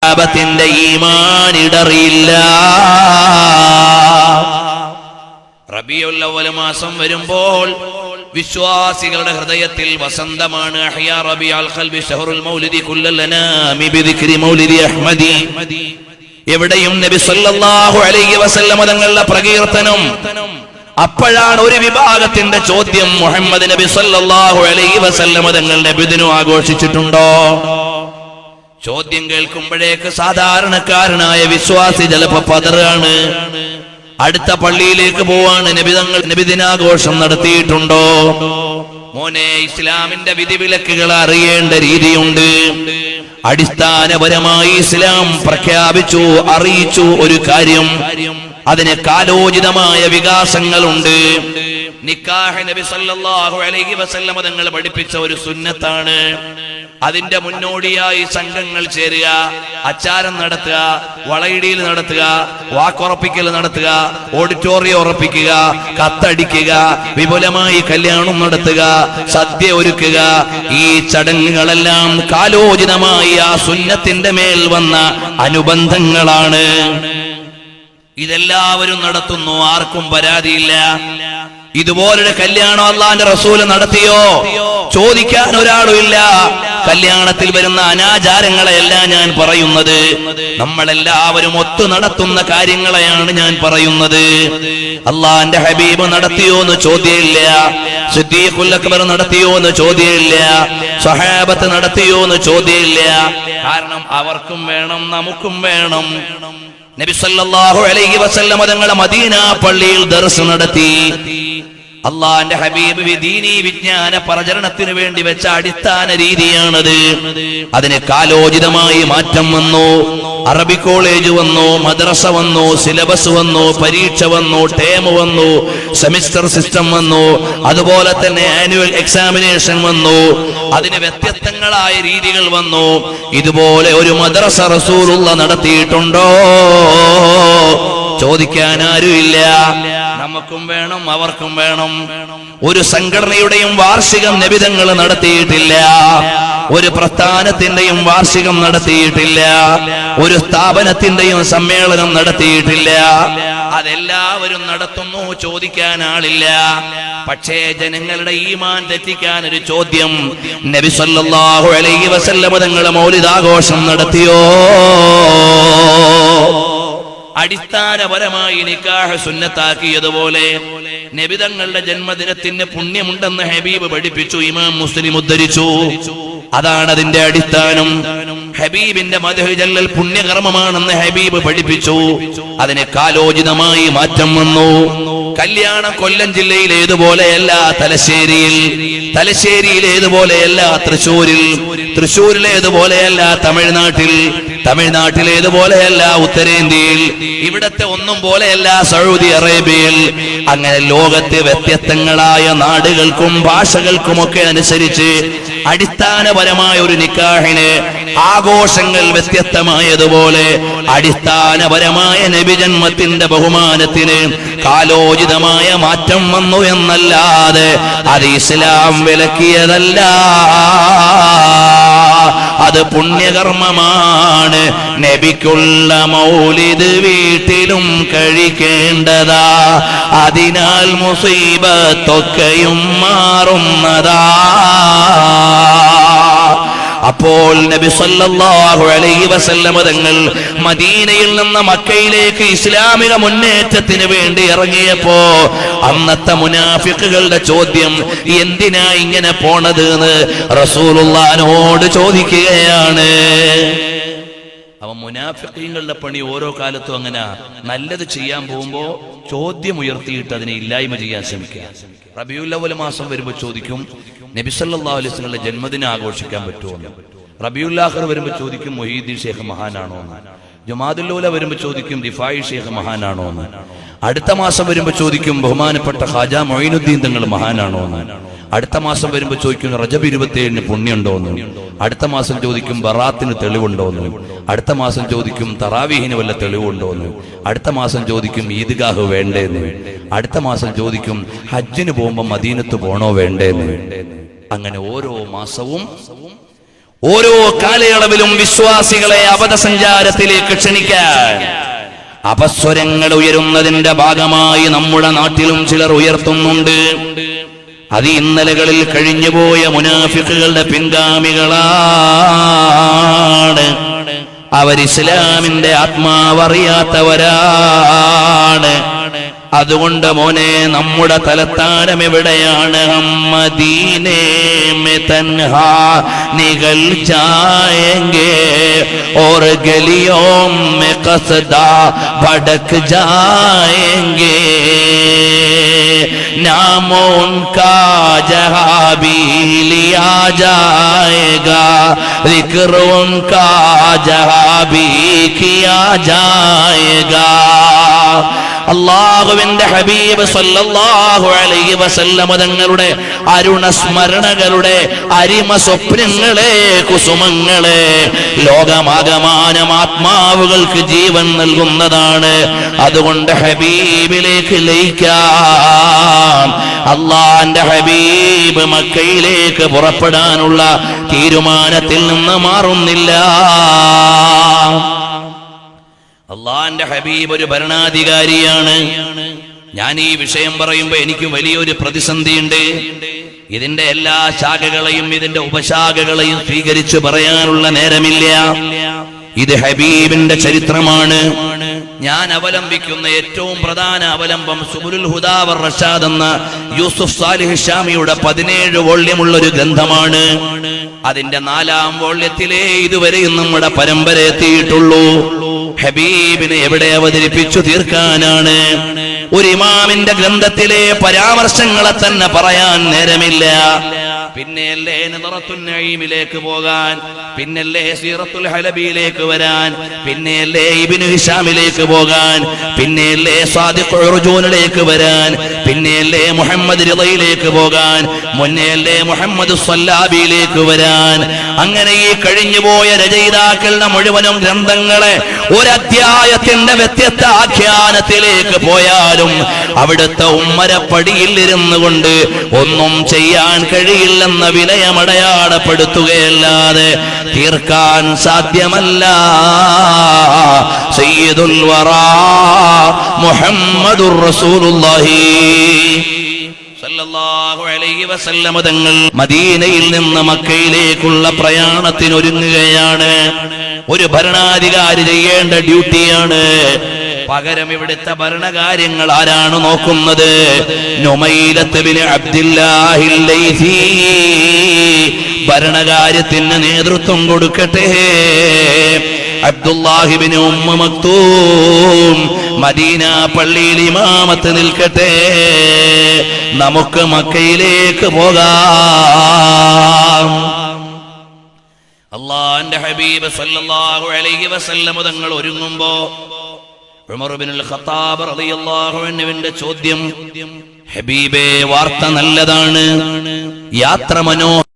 സ്വഹാബത്തിന്റെ ഈമാൻ ഇടറിയില്ല. റബീഉൽ അവ്വൽ മാസം വരുമ്പോൾ വിശ്വാസികളുടെ ഹൃദയത്തിൽ വസന്തമാണ്. അഹ്യാ റബീഉൽ ഖൽബി ശഹറുൽ മൗലിദി കുല്ലൽ അനാമി ബിദിക്രി മൗലിദി അഹ്മദി. എവിടെയും നബി സല്ലല്ലാഹു അലൈഹി വസല്ലം തങ്ങളുടെ പ്രകീർത്തനം. അപ്പോഴാണ് ഒരു വിഭാഗത്തിന്റെ ചോദ്യം, മുഹമ്മദ് നബി സല്ലല്ലാഹു അലൈഹി വസല്ലം തങ്ങളുടെ നബിദിനം ആഘോഷിച്ചിട്ടുണ്ടോ? ചോദ്യം കേൾക്കുമ്പോഴേക്ക് സാധാരണക്കാരനായ വിശ്വാസി ചിലപ്പോ പതറാണ്. അടുത്ത പള്ളിയിലേക്ക് പോവാണ്. നബിദിനാഘോഷം നടത്തിയിട്ടുണ്ടോ? മോനെ, ഇസ്ലാമിന്റെ വിധിവിലക്കുകൾ അറിയേണ്ട രീതിയുണ്ട്. അടിസ്ഥാനപരമായി ഇസ്ലാം പ്രഖ്യാപിച്ചു, അറിയിച്ചു ഒരു കാര്യം, അതിന് കാലോചിതമായ വികാസങ്ങളുണ്ട്. നിക്കാഹ് നബി സല്ലല്ലാഹു അലൈഹി വസല്ലം തങ്ങൾ പഠിപ്പിച്ച ഒരു സുന്നത്താണ്. അതിന്റെ മുന്നോടിയായി സംഘങ്ങൾ ചേരുക, അച്ചാരം നടത്തുക, വളയിടിയിൽ നടത്തുക, വാക്കുറപ്പിക്കൽ നടത്തുക, ഓഡിറ്റോറിയം ഉറപ്പിക്കുക, കത്തടിക്കുക, വിപുലമായി കല്യാണം നടത്തുക, സദ്യ ഒരുക്കുക. ഈ ചടങ്ങുകളെല്ലാം കാലോചിതമായി ആ സുന്നത്തിന്റെ മേൽ വന്ന അനുബന്ധങ്ങളാണ്. ഇതെല്ലാവരും നടത്തുന്നു, ആർക്കും പരാതിയില്ല. ഇതുപോലൊരു കല്യാണം അല്ലാഹുവിന്റെ റസൂൽ നടത്തിയോ? ചോദിക്കാൻ ഒരാളും ഇല്ല. കല്യാണത്തിൽ വരുന്ന അനാചാരങ്ങളെയല്ല ഞാൻ പറയുന്നത്, നമ്മളെല്ലാവരും ഒത്തു നടത്തുന്ന കാര്യങ്ങളെയാണ് ഞാൻ പറയുന്നത്. അല്ലാഹുവിന്റെ ഹബീബ് നടത്തിയോ എന്ന് ചോദ്യമില്ല. സിദ്ദീഖുൽ അക്ബർ നടത്തിയോ എന്ന് ചോദ്യമില്ല. സ്വഹാബത്ത് നടത്തിയോ എന്ന് ചോദ്യമില്ല. കാരണം അവർക്കും വേണം, നമുക്കും വേണം. നബി സല്ലല്ലാഹു അലൈഹി വസല്ലം തങ്ങളുടെ മദീന പള്ളിയിൽ ദർസ് നടത്തി. അള്ളാന്റെ ഹബീബ് ദീനീ വിജ്ഞാന പ്രചരണത്തിന് വേണ്ടി വെച്ച അടിസ്ഥാന രീതിയാണത്. അതിന് കാലോചിതമായി മാറ്റം വന്നു. അറബി കോളേജ് വന്നു, മദ്രസ വന്നു, സിലബസ് വന്നു, പരീക്ഷ വന്നു, ടേം വന്നു, സെമിസ്റ്റർ സിസ്റ്റം വന്നു, അതുപോലെ തന്നെ ആനുവൽ എക്സാമിനേഷൻ വന്നു. അതിന് വ്യത്യസ്തങ്ങളായ രീതികൾ വന്നു. ഇതുപോലെ ഒരു മദ്രസ റസൂലുള്ളാഹി നടത്തിയിട്ടുണ്ടോ? ചോദിക്കാൻ ആരുമില്ല. നമുക്കും വേണം, അവർക്കും വേണം. ഒരു സംഘടനയുടെയും വാർഷികം നബിതങ്ങൾ നടത്തിയിട്ടില്ല. ഒരു പ്രസ്ഥാനത്തിന്റെയും വാർഷികം നടത്തിയിട്ടില്ല. ഒരു സ്ഥാപനത്തിന്റെയും സമ്മേളനം നടത്തിയിട്ടില്ല. അതെല്ലാവരും നടത്തുന്നു, ചോദിക്കാൻ ആളില്ല. പക്ഷേ ജനങ്ങളുടെ ഈമാൻ തെറ്റിക്കാൻ ഒരു ചോദ്യം, നബി സല്ലല്ലാഹു അലൈഹി വസല്ലം തങ്ങൾ മൗലിദാഘോഷം നടത്തിയോ? അടിസ്ഥാനപരമായി നിക്കാഹ് സുന്നത്താക്കിയതുപോലെ നബിതങ്ങളുടെ ജന്മദിനത്തിന് പുണ്യമുണ്ടെന്ന് ഹബീബ് പഠിപ്പിച്ചു. ഇമാം മുസ്ലിം ഉദ്ധരിച്ചു. അതാണ് അതിന്റെ അടിസ്ഥാനം. ഹബീബിന്റെ മദ്ഹ് ജല്ലൽ പുണ്യകർമ്മമാണെന്ന് ഹബീബ് പഠിപ്പിച്ചു. അതിന് കാലോചിതമായി മാറ്റം വന്നു. കല്യാണം കൊല്ലം ജില്ലയിൽ ഏതുപോലെയല്ല തലശ്ശേരിയിൽ ഏതുപോലെയല്ല തൃശ്ശൂരിൽ ഏതുപോലെയല്ല തമിഴ്നാട്ടിൽ ഏതുപോലെയല്ല ഉത്തരേന്ത്യയിൽ, ഇവിടത്തെ ഒന്നും പോലെയല്ല സൗദി അറേബ്യയിൽ. അങ്ങനെ ലോകത്തെ വ്യത്യസ്തങ്ങളായ നാടുകൾക്കും ഭാഷകൾക്കുമൊക്കെ അനുസരിച്ച് അടിസ്ഥാനപരമായ ഒരു നിക്കാഹിന് ആഘോഷങ്ങൾ വ്യത്യസ്തമായതുപോലെ അടിസ്ഥാനപരമായ നബിജന്മത്തിന്റെ ബഹുമാനത്തിന് കാലോചിതമായ മാറ്റം വന്നു എന്നല്ലാതെ അത് ഇസ്ലാം വിലക്കിയതല്ല. അത് പുണ്യകർമ്മമാണ്. നബിക്കുള്ള മൗലിദ് വീട്ടിലും കഴിക്കേണ്ടതാ. അതിനാൽ മുസീബത്തൊക്കെയും മാറുന്നതാ. അപ്പോൾ നബി സല്ലല്ലാഹു അലൈഹി വസല്ലം തങ്ങൾ മദീനയിൽ നിന്ന് മക്കയിലേക്ക് ഇസ്ലാമിക മുന്നേറ്റത്തിന് വേണ്ടി ഇറങ്ങിയപ്പോ അന്നത്തെ മുനാഫിക്കുകളുടെ ചോദ്യം, എന്തിനാ ഇങ്ങനെ പോണത് എന്ന് റസൂലുള്ളാഹിനോട് ചോദിക്കുകയാണ്. അവൻ മുനാഫിഖീങ്ങളുടെ പണി ഓരോ കാലത്തും അങ്ങനെ, നല്ലത് ചെയ്യാൻ പോകുമ്പോ ചോദ്യം ഉയർത്തിയിട്ട് അതിനെ ഇല്ലായ്മ ചെയ്യാൻ ശ്രമിക്കുക. റബീഉൽ അവ്വൽ മാസം വരുമ്പോൾ ചോദിക്കും, നബി സല്ലല്ലാഹു അലൈഹി വസല്ലം ജന്മദിനം ആഘോഷിക്കാൻ പറ്റുമോ എന്ന്. റബീഉൽ ആഖിർ വരുമ്പോൾ ചോദിക്കും, മുഹീദ്ദീൻ ഷേഖ് മഹാനാണോ എന്ന്. ജുമാദുൽ ഊല വരുമ്പോൾ ചോദിക്കും, റിഫായി ഷേഖ് മഹാനാണോ എന്ന്. അടുത്ത മാസം വരുമ്പോൾ ചോദിക്കും, ബഹുമാനപ്പെട്ട ഖാജ മൊയ്നുദ്ദീൻ തങ്ങൾ മഹാനാണോ എന്ന്. അടുത്ത മാസം വരുമ്പോൾ ചോദിക്കും, റജബ് 27 പുണ്യമുണ്ടോന്ന്. അടുത്ത മാസം ചോദിക്കും, ബറാത്തിന് തെളിവുണ്ടോന്ന്. അടുത്ത മാസം ചോദിക്കും, തറാവീഹിന് വല്ല തെളിവുണ്ടോന്ന്. അടുത്ത മാസം ചോദിക്കും, ഈദ്ഗാഹ് വേണ്ടേന്ന്. അടുത്ത മാസം ചോദിക്കും, ഹജ്ജിന് പോകുമ്പോൾ മദീനത്ത് പോണോ വേണ്ടേന്ന്. അങ്ങനെ ഓരോ മാസവും ഓരോ കാലയളവിലും വിശ്വാസികളെ അബദ്ധസഞ്ചാരത്തിലേക്ക് ക്ഷണിക്കാൻ അപസ്വരങ്ങൾ ഉയരുന്നതിന്റെ ഭാഗമായി നമ്മുടെ നാട്ടിലും ചിലർ ഉയർത്തുന്നുണ്ട്. അത് ഇന്നലകളിൽ കഴിഞ്ഞുപോയ മുനാഫിക്കുകളുടെ പിൻഗാമികളാണ്. അവർ ഇസ്ലാമിന്റെ ആത്മാവറിയാത്തവരാണ്. അതുകൊണ്ട് മോനെ, നമ്മുടെ തലസ്ഥാനം എവിടെയാണ്? മദീനേ മേ തൻഹാ നികൽ ജായേംഗേ ഓർ ഗലിയോ മേ ഖസ്ദാ ഭടക് ജായേംഗേ नामो उनका जहाँ भी लिया जाएगा, जिक्र उनका जहाँ भी किया जाएगा. അല്ലാഹുവിന്റെ ഹബീബ് സല്ലല്ലാഹു അലൈഹി വസല്ലം തങ്ങളുടെ അരുണസ്മരണകളുടെ അരിമ സ്വപ്നങ്ങളെ, കുസുമങ്ങളെ ലോകമാകമാനം ആത്മാവുകൾക്ക് ജീവൻ നൽകുന്നതാണ്. അതുകൊണ്ട് ഹബീബിലേക്ക് ലയിക്കാം. അല്ലാഹുവിന്റെ ഹബീബ് മക്കയിലേക്ക് പുറപ്പെടാനുള്ള തീരുമാനത്തിൽ നിന്ന് മാറുന്നില്ല. അള്ളാന്റെ ഹബീബ് ഒരു ഭരണാധികാരിയാണ്. ഞാൻ ഈ വിഷയം പറയുമ്പോ എനിക്ക് വലിയൊരു പ്രതിസന്ധിയുണ്ട്. ഇതിന്റെ എല്ലാ ശാഖകളെയും ഇതിന്റെ ഉപശാഖകളെയും സ്വീകരിച്ചു പറയാനുള്ള നേരമില്ല. ഇത് ഹബീബിന്റെ ചരിത്രമാണ്. ഞാൻ അവലംബിക്കുന്ന ഏറ്റവും പ്രധാന അവലംബം സുബുലുൽ ഹുദാ വർ റഷാദ് എന്ന യൂസുഫ് സാലിഹ് ഷാമിയുടെ 17 വോള്യമുള്ള ഒരു ഗ്രന്ഥമാണ്. അതിന്റെ 4ാം വോള്യത്തിലേ ഇതുവരെയും നമ്മുടെ പരമ്പര എത്തിയിട്ടുള്ളൂ. ഹബീബിനെ എവിടെ അവതരിപ്പിച്ചു തീർക്കാനാണ്? ഒരു ഇമാമിന്റെ ഗ്രന്ഥത്തിലെ പരാമർശങ്ങളെ തന്നെ പറയാൻ നേരമില്ല. പിന്നെയല്ലേ നദറത്തുൻ നഈമിലേക്ക് പോകാൻ, പിന്നല്ലേ സീറത്തുൽ ഹലബിയിലേക്ക് വരാൻ, പിന്നെയല്ലേ ഇബ്നു ഹിശാമിലേക്ക് പോകാൻ, പിന്നെയല്ലേ സാദിഖ് ഉർജൂനിലേക്ക് വരാൻ, പിന്നെയല്ലേ മുഹമ്മദ് റിളയിലേക്ക് പോകാൻ, മുന്നെയല്ലേ മുഹമ്മദ് സ്വല്ലാബിയിലേക്ക് വരാൻ. അങ്ങനെ ഈ കഴിഞ്ഞുപോയ രചയിതാക്കളുടെ മുഴുവനും ഗ്രന്ഥങ്ങളെ ഒരധ്യായത്തിന്റെ വ്യത്യസ്ത ആഖ്യാനത്തിലേക്ക് പോയാലും അവിടുത്തെ ഉമ്മരപ്പടിയിൽ ഇരുന്നു കൊണ്ട് ഒന്നും ചെയ്യാൻ കഴിയില്ലെന്ന വിനയമടയാളപ്പെടുത്തുകയല്ലാതെ തീർക്കാൻ സാധ്യമല്ല. സയ്യിദുൽ വറാ മുഹമ്മദുർ റസൂലുള്ളാഹി സല്ലല്ലാഹു അലൈഹി വസല്ലം തങ്ങൾ മദീനയിൽ നിന്ന് മക്കയിലേക്കുള്ള പ്രയാണത്തിനൊരുങ്ങുകയാണ്. ഒരു ഭരണാധികാരി ചെയ്യേണ്ട ഡ്യൂട്ടിയാണ്. പകരം ഇവിടുത്തെ ഭരണകാര്യങ്ങൾ ആരാണ് നോക്കുന്നത്? നുമൈലത്ത് ബിൻ അബ്ദില്ലാഹിൽ ലൈസി ഭരണകാര്യത്തിന് നേതൃത്വം കൊടുക്കട്ടെ. അബ്ദുല്ലാഹി ബിൻ ഉമ്മ മക്തൂം മദീന പള്ളിയിൽ ഇമാമത്ത് നിൽക്കട്ടെ. നമുക്ക് മക്കയിലേക്ക് പോകാം. അല്ലാഹുവിന്റെ ഹബീബ് സല്ലല്ലാഹു അലൈഹി വസല്ലം തങ്ങൾ ഒരുങ്ങുമ്പോ ഉമർ ഇബ്നുൽ ഖത്താബ് റളിയല്ലാഹു അൻഹുവിന്റെ ചോദ്യം, ഹബീബേ വാർത്ത നല്ലതാണ്, യാത്ര മനോഹരം